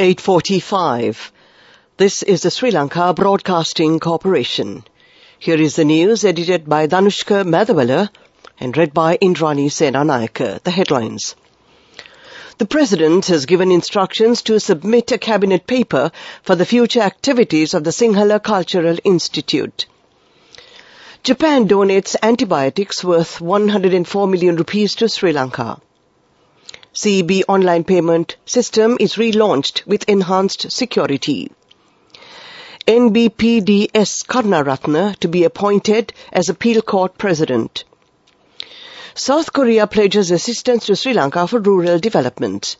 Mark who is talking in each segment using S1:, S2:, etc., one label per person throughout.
S1: 8:45. This is the Sri Lanka Broadcasting Corporation. Here is the news edited by Dhanushka Madhawala and read by Indrani Senanayake. The headlines. The President has given instructions to submit a cabinet paper for the future activities of the Sinhala Cultural Institute. Japan donates antibiotics worth 104 million rupees to Sri Lanka. CEB online payment system is relaunched with enhanced security. NBPDS Karnaratna to be appointed as appeal court president. South Korea pledges assistance to Sri Lanka for rural development.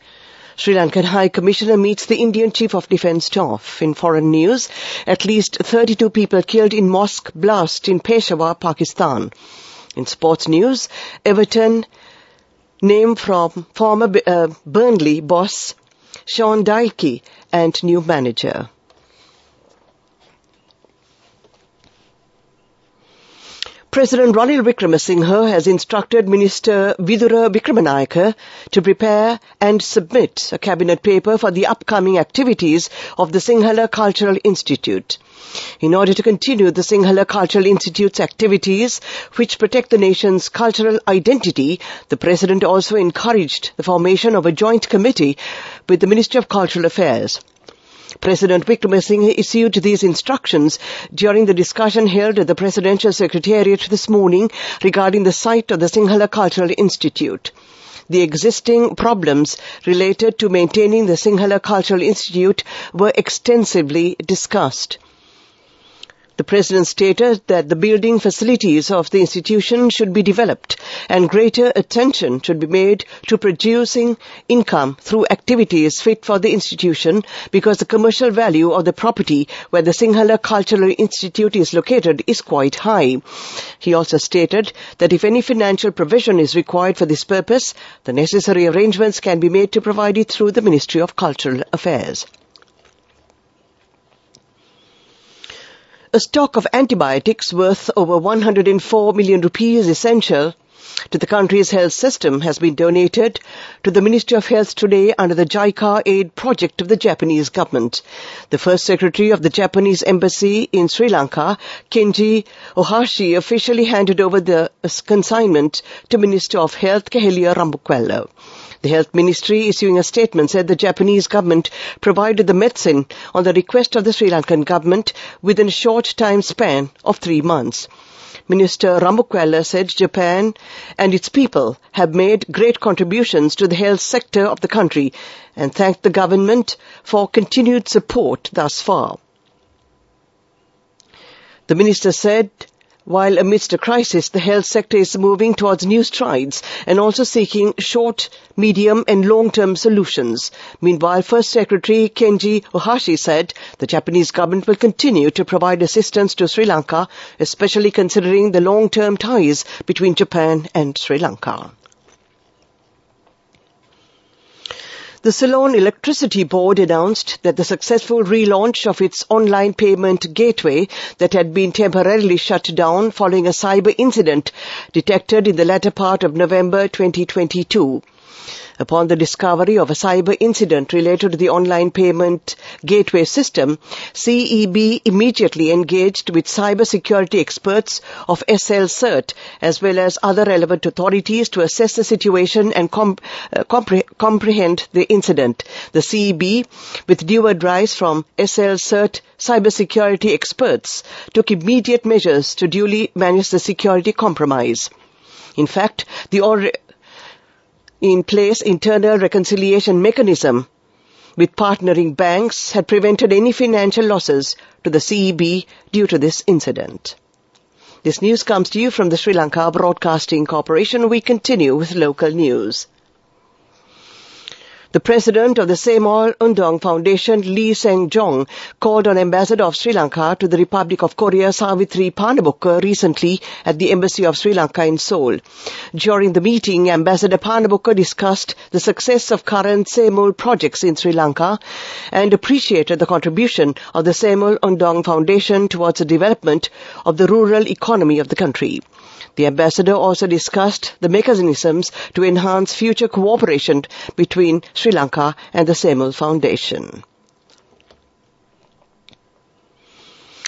S1: Sri Lankan High Commissioner meets the Indian Chief of Defence Staff. In foreign news, at least 32 people killed in mosque blast in Peshawar, Pakistan. In sports news, Everton name from former Burnley boss Sean Dyche and new manager. President Ranil Wickremesinghe has instructed Minister Vidura Wickramanayake to prepare and submit a cabinet paper for the upcoming activities of the Sinhala Cultural Institute. In order to continue the Sinhala Cultural Institute's activities, which protect the nation's cultural identity, the President also encouraged the formation of a joint committee with the Ministry of Cultural Affairs. President Wickremesinghe issued these instructions during the discussion held at the Presidential Secretariat this morning regarding the site of the Sinhala Cultural Institute. The existing problems related to maintaining the Sinhala Cultural Institute were extensively discussed. The President stated that the building facilities of the institution should be developed and greater attention should be made to producing income through activities fit for the institution because the commercial value of the property where the Sinhala Cultural Institute is located is quite high. He also stated that if any financial provision is required for this purpose, the necessary arrangements can be made to provide it through the Ministry of Cultural Affairs. A stock of antibiotics worth over 104 million rupees essential to the country's health system has been donated to the Ministry of Health today under the JICA aid project of the Japanese government. The first secretary of the Japanese embassy in Sri Lanka, Kenji Ohashi, officially handed over the consignment to Minister of Health Kehelia Rambukwella. The Health Ministry, issuing a statement, said the Japanese government provided the medicine on the request of the Sri Lankan government within a short time span of 3 months. Minister Rambukwella said Japan and its people have made great contributions to the health sector of the country and thanked the government for continued support thus far. The minister said, while amidst a crisis, the health sector is moving towards new strides and also seeking short, medium and long-term solutions. Meanwhile, First Secretary Kenji Ohashi said the Japanese government will continue to provide assistance to Sri Lanka, especially considering the long-term ties between Japan and Sri Lanka. The Ceylon Electricity Board announced that the successful relaunch of its online payment gateway that had been temporarily shut down following a cyber incident detected in the latter part of November 2022. Upon the discovery of a cyber incident related to the online payment gateway system, CEB immediately engaged with cyber security experts of SLCert as well as other relevant authorities to assess the situation and comprehend the incident. The CEB, with due advice from SLCert cybersecurity experts, took immediate measures to duly manage the security compromise. In fact, the in place internal reconciliation mechanism with partnering banks had prevented any financial losses to the CEB due to this incident. This news comes to you from the Sri Lanka Broadcasting Corporation. We continue with local news. The president of the Semol Undong Foundation, Lee Seng-jong, called on Ambassador of Sri Lanka to the Republic of Korea, Savitri Panabukka, recently at the Embassy of Sri Lanka in Seoul. During the meeting, Ambassador Panabukka discussed the success of current Semol projects in Sri Lanka and appreciated the contribution of the Semol Undong Foundation towards the development of the rural economy of the country. The ambassador also discussed the mechanisms to enhance future cooperation between Sri Lanka and the Semol Foundation.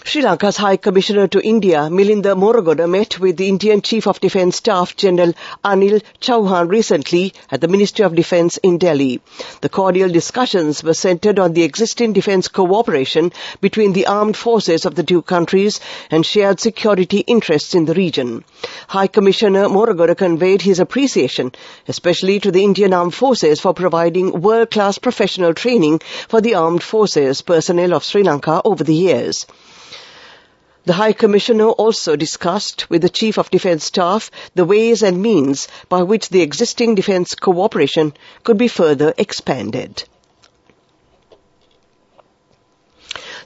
S1: Sri Lanka's High Commissioner to India, Milinda Moragoda, met with the Indian Chief of Defence Staff General Anil Chauhan recently at the Ministry of Defence in Delhi. The cordial discussions were centred on the existing defence cooperation between the armed forces of the two countries and shared security interests in the region. High Commissioner Moragoda conveyed his appreciation, especially to the Indian Armed Forces, for providing world-class professional training for the armed forces personnel of Sri Lanka over the years. The High Commissioner also discussed with the Chief of Defence Staff the ways and means by which the existing defence cooperation could be further expanded.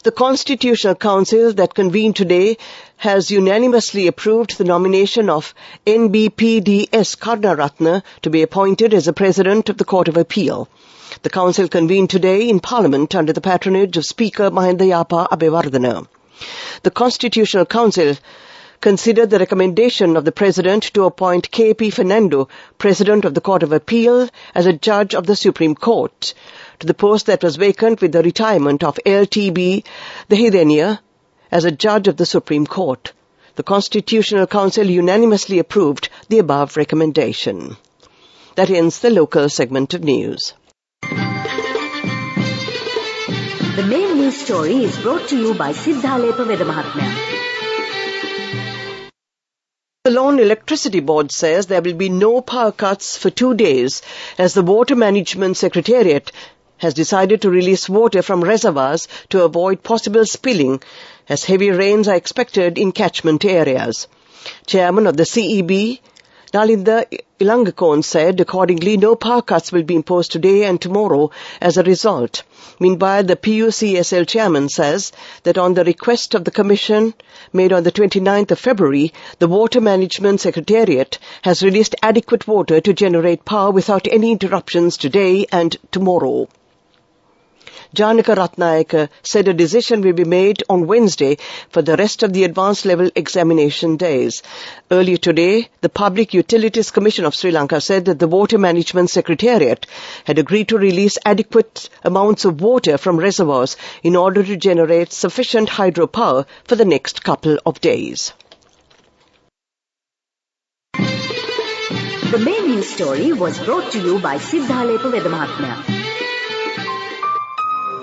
S1: The Constitutional Council that convened today has unanimously approved the nomination of NBPDS Karnaratne to be appointed as the President of the Court of Appeal. The Council convened today in Parliament under the patronage of Speaker Mahinda Yapa Abewardena. The Constitutional Council considered the recommendation of the President to appoint K.P. Fernando, President of the Court of Appeal, as a Judge of the Supreme Court, to the post that was vacant with the retirement of L.T.B. Dehidenia as a Judge of the Supreme Court. The Constitutional Council unanimously approved the above recommendation. That ends the local segment of news.
S2: The main news story is brought to you by Siddhalepa Vedamahatmya.
S1: The Ceylon Electricity Board says there will be no power cuts for 2 days as the Water Management Secretariat has decided to release water from reservoirs to avoid possible spilling as heavy rains are expected in catchment areas. Chairman of the CEB, Nalinda Ilangakon, said accordingly no power cuts will be imposed today and tomorrow as a result. Meanwhile, the PUCSL chairman says that on the request of the Commission made on the 29th of February, the Water Management Secretariat has released adequate water to generate power without any interruptions today and tomorrow. Janaka Ratnayaka said a decision will be made on Wednesday for the rest of the advanced level examination days. Earlier today, the Public Utilities Commission of Sri Lanka said that the Water Management Secretariat had agreed to release adequate amounts of water from reservoirs in order to generate sufficient hydropower for the next couple of days.
S2: The main news story was brought to you by Siddhalepa Vedamahatmya.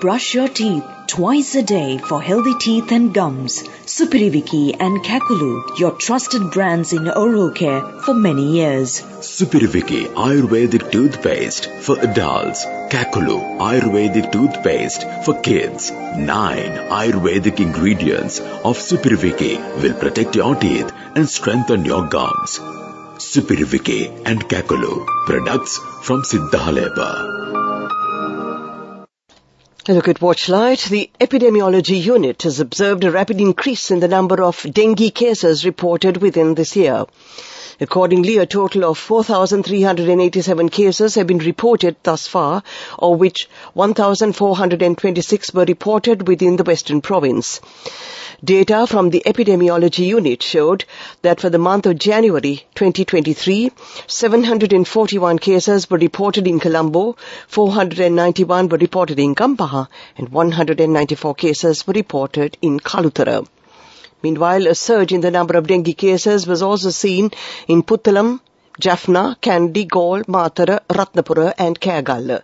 S3: Brush your teeth twice a day for healthy teeth and gums. Supiriviki and Kakulu, your trusted brands in oral care for many years.
S4: Supiriviki Ayurvedic toothpaste for adults. Kakulu Ayurvedic toothpaste for kids. 9 Ayurvedic ingredients of Supiriviki will protect your teeth and strengthen your gums. Supiriviki and Kakulu, products from Siddhalepa.
S1: A look at Watchlight. The Epidemiology Unit has observed a rapid increase in the number of dengue cases reported within this year. Accordingly, a total of 4,387 cases have been reported thus far, of which 1,426 were reported within the Western Province. Data from the Epidemiology Unit showed that for the month of January 2023, 741 cases were reported in Colombo, 491 were reported in Gampaha, and 194 cases were reported in Kalutara. Meanwhile, a surge in the number of dengue cases was also seen in Puttalam, Jaffna, Kandy, Gaul, Matara, Ratnapura and Kergalla.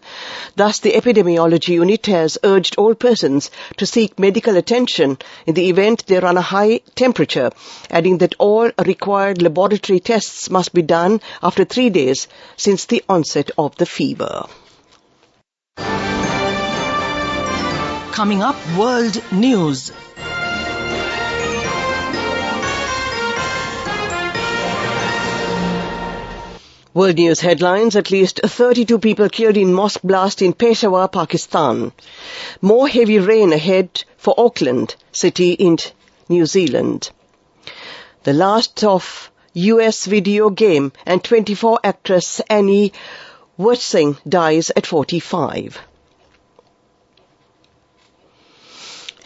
S1: Thus, the Epidemiology Unit has urged all persons to seek medical attention in the event they run a high temperature, adding that all required laboratory tests must be done after 3 days since the onset of the fever.
S5: Coming up, World News.
S1: World News headlines: at least 32 people killed in mosque blast in Peshawar, Pakistan. More heavy rain ahead for Auckland city in New Zealand. The last of US video game and 24 actress Annie Wertsing dies at 45.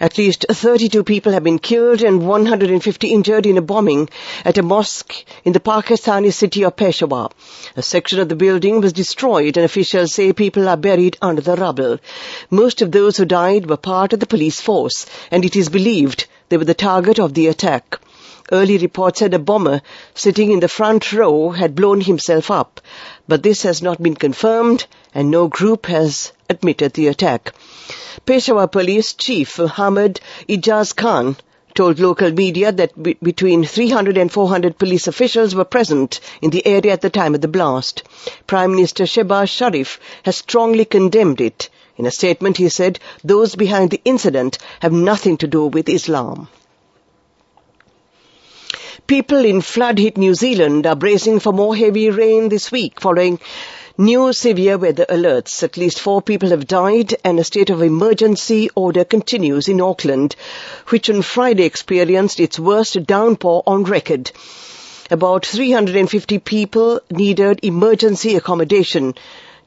S1: At least 32 people have been killed and 150 injured in a bombing at a mosque in the Pakistani city of Peshawar. A section of the building was destroyed and officials say people are buried under the rubble. Most of those who died were part of the police force, and it is believed they were the target of the attack. Early reports said a bomber sitting in the front row had blown himself up, but this has not been confirmed and no group has admitted the attack. Peshawar Police Chief Muhammad Ijaz Khan told local media that between 300 and 400 police officials were present in the area at the time of the blast. Prime Minister Shehbaz Sharif has strongly condemned it. In a statement, he said, those behind the incident have nothing to do with Islam. People in flood-hit New Zealand are bracing for more heavy rain this week following new severe weather alerts. At least 4 people have died and a state of emergency order continues in Auckland, which on Friday experienced its worst downpour on record. About 350 people needed emergency accommodation,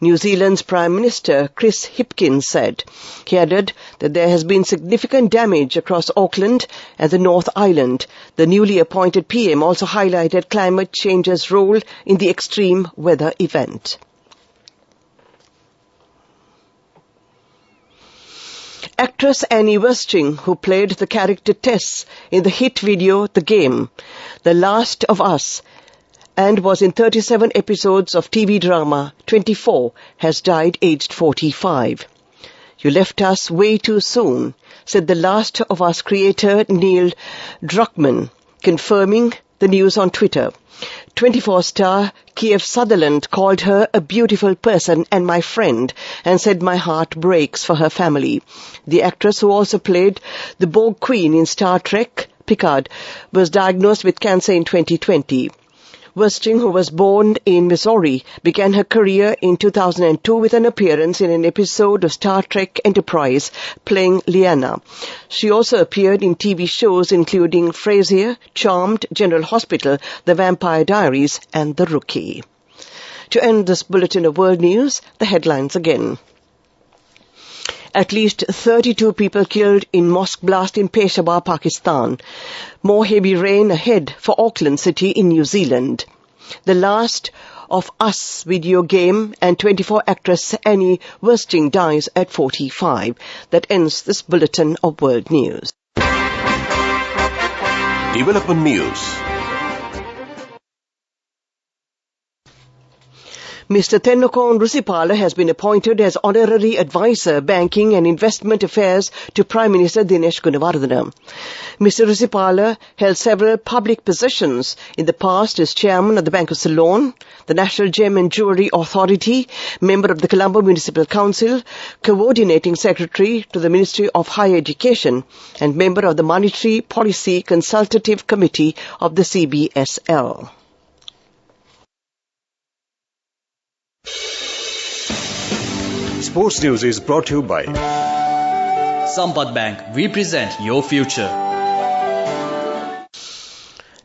S1: New Zealand's Prime Minister Chris Hipkins said. He added that there has been significant damage across Auckland and the North Island. The newly appointed PM also highlighted climate change's role in the extreme weather event. Actress Annie Wersting, who played the character Tess in the hit video The Game, The Last of Us, and was in 37 episodes of TV drama 24, has died aged 45. You left us way too soon, said The Last of Us creator Neil Druckmann, confirming the news on Twitter. 24 star Kiefer Sutherland called her a beautiful person and my friend and said my heart breaks for her family. The actress, who also played the Borg Queen in Star Trek Picard, was diagnosed with cancer in 2020. Wersting, who was born in Missouri, began her career in 2002 with an appearance in an episode of Star Trek Enterprise, playing Lyanna. She also appeared in TV shows including Frasier, Charmed, General Hospital, The Vampire Diaries, and The Rookie. To end this bulletin of world news, the headlines again. At least 32 people killed in mosque blast in Peshawar, Pakistan. More heavy rain ahead for Auckland City in New Zealand. The Last of Us video game and 24 actress Annie Wersting dies at 45. That ends this bulletin of world news.
S6: Development news.
S1: Mr. Tennokon Rusipala has been appointed as Honorary Advisor, Banking and Investment Affairs to Prime Minister Dinesh Gunawardena. Mr. Rusipala held several public positions in the past as Chairman of the Bank of Ceylon, the National Gem and Jewellery Authority, Member of the Colombo Municipal Council, Coordinating Secretary to the Ministry of Higher Education, and Member of the Monetary Policy Consultative Committee of the CBSL.
S7: Sports News is brought to you by
S8: Sampath Bank. We present your future.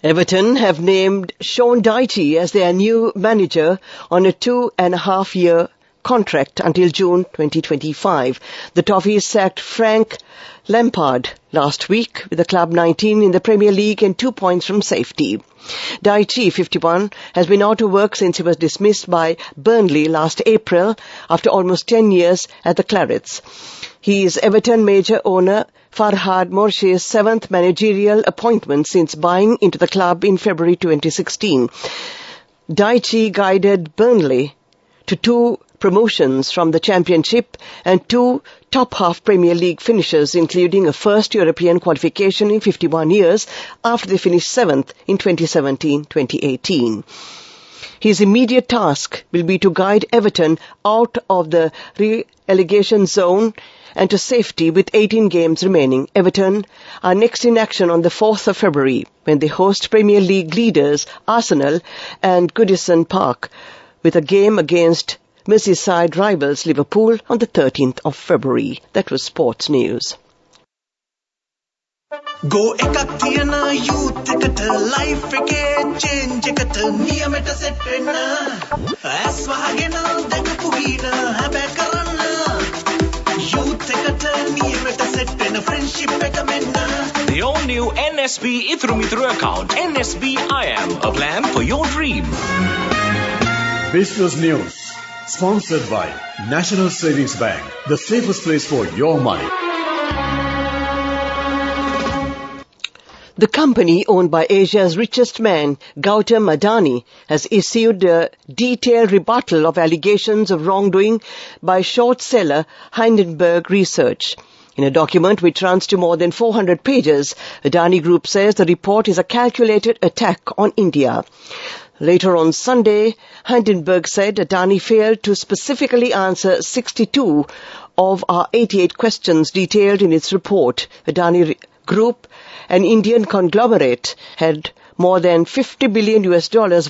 S1: Everton have named Sean Dyche as their new manager on a 2.5-year contract until June 2025. The Toffees sacked Frank Lampard last week with the club 19 in the Premier League and 2 points from safety. Dyche, 51, has been out of work since he was dismissed by Burnley last April after almost 10 years at the Clarets. He is Everton major owner Farhad Morshi's 7th managerial appointment since buying into the club in February 2016. Dyche guided Burnley to 2 promotions from the Championship and 2 top-half Premier League finishes, including a first European qualification in 51 years after they finished 7th in 2017-2018. His immediate task will be to guide Everton out of the relegation zone and to safety with 18 games remaining. Everton are next in action on the 4th of February when they host Premier League leaders Arsenal and Goodison Park with a game against Merseyside rivals Liverpool on the 13th of February. That was Sports News.
S9: Go ekaktiana youth ekat life eke change ekat niyameta set wenna as wahagena dagapu gina habe karanna youth ekat niyameta set wenna friendship එක menna.
S6: The all-new NSB Ithru account. NSB IM, a plan for your dream.
S7: Business News, sponsored by National Savings Bank, the safest place for your money.
S1: The company owned by Asia's richest man, Gautam Adani, has issued a detailed rebuttal of allegations of wrongdoing by short seller Hindenburg Research. In a document which runs to more than 400 pages, Adani Group says the report is a calculated attack on India. Later on Sunday, Hindenburg said Adani failed to specifically answer 62 of our 88 questions detailed in its report. Adani Group, an Indian conglomerate, had more than $50 billion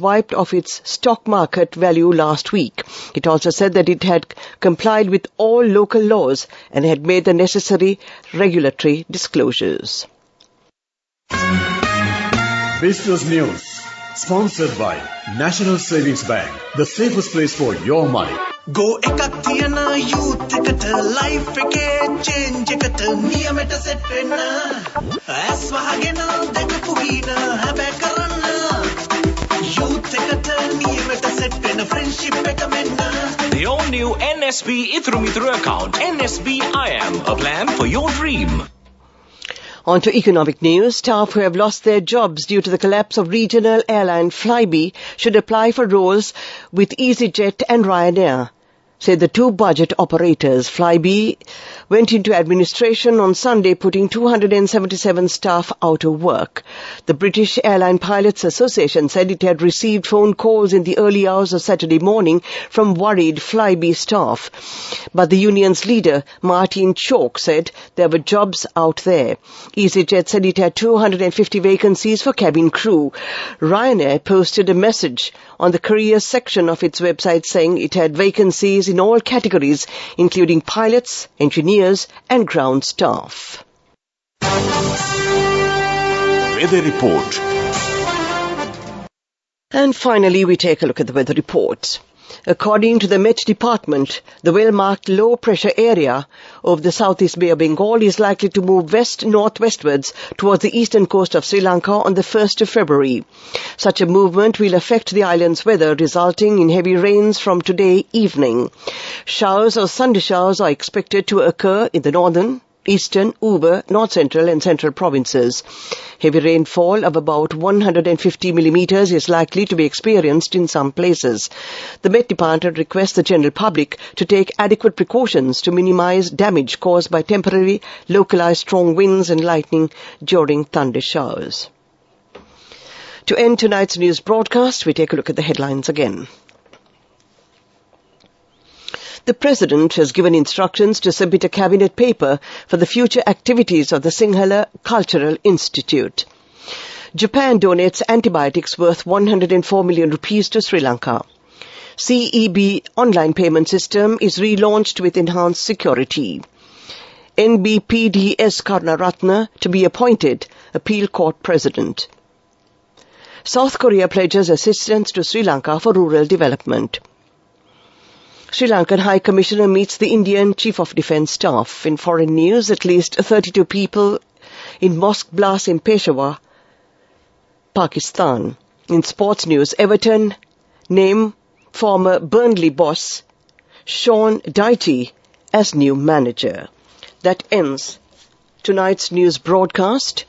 S1: wiped off its stock market value last week. It also said that it had complied with all local laws and had made the necessary regulatory disclosures.
S7: Business News, sponsored by National Savings Bank, the safest place for your money.
S9: Go ekak thiyana youth ekata life ekේ change ekata niyamata set wenna as wahagena dakapu hina habe karanna youth ekata niyamata set wenna friendship එක menna.
S6: The all-new NSB Ithru account, NSB IAM, a plan for your dream.
S1: On to economic news. Staff who have lost their jobs due to the collapse of regional airline Flybe should apply for roles with EasyJet and Ryanair, said the two budget operators. Flybe went into administration on Sunday, putting 277 staff out of work. The British Airline Pilots Association said it had received phone calls in the early hours of Saturday morning from worried Flybe staff. But the union's leader, Martin Chalk, said there were jobs out there. EasyJet said it had 250 vacancies for cabin crew. Ryanair posted a message on the careers section of its website saying it had vacancies in all categories, including pilots, engineers and ground staff.
S4: Weather report.
S1: And finally, we take a look at the weather report. According to the Met Department, the well-marked low-pressure area over the southeast Bay of Bengal is likely to move west-northwestwards towards the eastern coast of Sri Lanka on the 1st of February. Such a movement will affect the island's weather, resulting in heavy rains from today evening. Showers or Sunday showers are expected to occur in the northern, eastern, Uber, north central and central provinces. Heavy rainfall of about 150 millimeters is likely to be experienced in some places. The Met Department requests the general public to take adequate precautions to minimize damage caused by temporary localized strong winds and lightning during thunder showers. To end tonight's news broadcast, we take a look at the headlines again. The President has given instructions to submit a cabinet paper for the future activities of the Sinhala Cultural Institute. Japan donates antibiotics worth 104 million rupees to Sri Lanka. CEB online payment system is relaunched with enhanced security. NBPDS Karnaratna to be appointed appeal court president. South Korea pledges assistance to Sri Lanka for rural development. Sri Lankan High Commissioner meets the Indian Chief of Defence Staff. In foreign news, at least 32 people in mosque blast in Peshawar, Pakistan. In sports news, Everton name former Burnley boss Sean Dyche as new manager. That ends tonight's news broadcast.